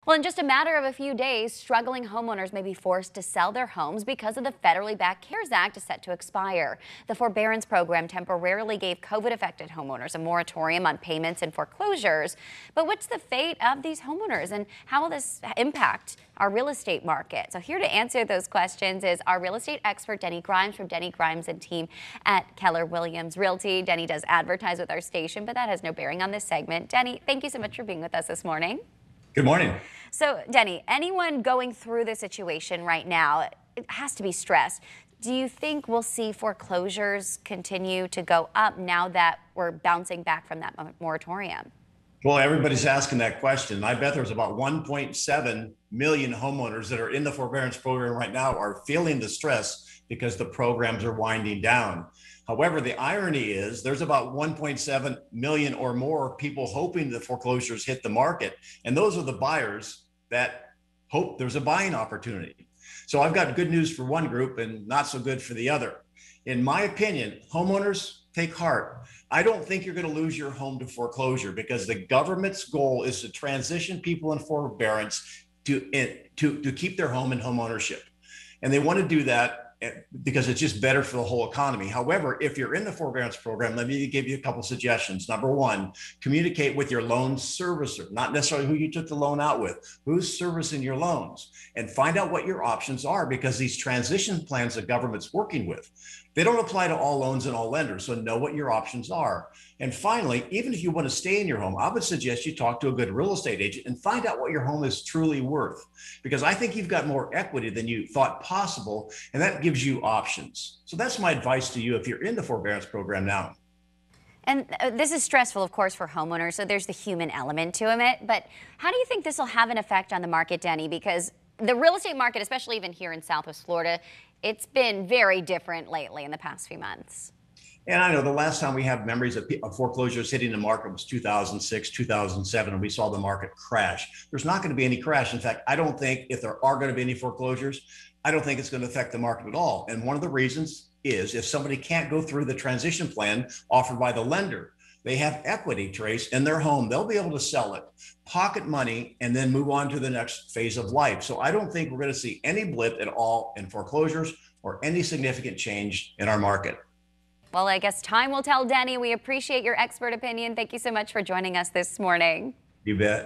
Well, in just a matter of a few days, struggling homeowners may be forced to sell their homes because of the federally backed CARES Act is set to expire. The forbearance program temporarily gave COVID-affected homeowners a moratorium on payments and foreclosures. But what's the fate of these homeowners and how will this impact our real estate market? So here to answer those questions is our real estate expert, Denny Grimes from Denny Grimes and team at Keller Williams Realty. Denny does advertise with our station, but that has no bearing on this segment. Denny, thank you so much for being with us this morning. Good morning. So, Denny, anyone going through the situation right now, it has to be stressed. Do you think we'll see foreclosures continue to go up now that we're bouncing back from that moratorium? Well, everybody's asking that question. I bet there's about 1.7 million homeowners that are in the forbearance program right now are feeling the stress because the programs are winding down. However, the irony is there's about 1.7 million or more people hoping the foreclosures hit the market. And those are the buyers that hope there's a buying opportunity. So I've got good news for one group and not so good for the other. In my opinion, homeowners, take heart. I don't think you're going to lose your home to foreclosure because the government's goal is to transition people in forbearance to keep their home in home ownership. And they want to do that because it's just better for the whole economy. However, if you're in the forbearance program, let me give you a couple suggestions. Number one, communicate with your loan servicer, not necessarily who you took the loan out with, who's servicing your loans, and find out what your options are because these transition plans the government's working with, they don't apply to all loans and all lenders. So know what your options are. And finally, even if you want to stay in your home, I would suggest you talk to a good real estate agent and find out what your home is truly worth, because I think you've got more equity than you thought possible, and that gives you options. So that's my advice to you if you're in the forbearance program now. And this is stressful, of course, for homeowners, so there's the human element to it. But how do you think this will have an effect on the market, Denny? Because the real estate market, especially even here in Southwest Florida, it's been very different lately in the past few months. And I know the last time we have memories of foreclosures hitting the market was 2006, 2007, and we saw the market crash. There's not going to be any crash. In fact, I don't think if there are going to be any foreclosures, I don't think it's going to affect the market at all. And one of the reasons is if somebody can't go through the transition plan offered by the lender, they have equity, Trace, in their home. They'll be able to sell it, pocket money, and then move on to the next phase of life. So I don't think we're going to see any blip at all in foreclosures or any significant change in our market. Well, I guess time will tell, Denny. We appreciate your expert opinion. Thank you so much for joining us this morning. You bet.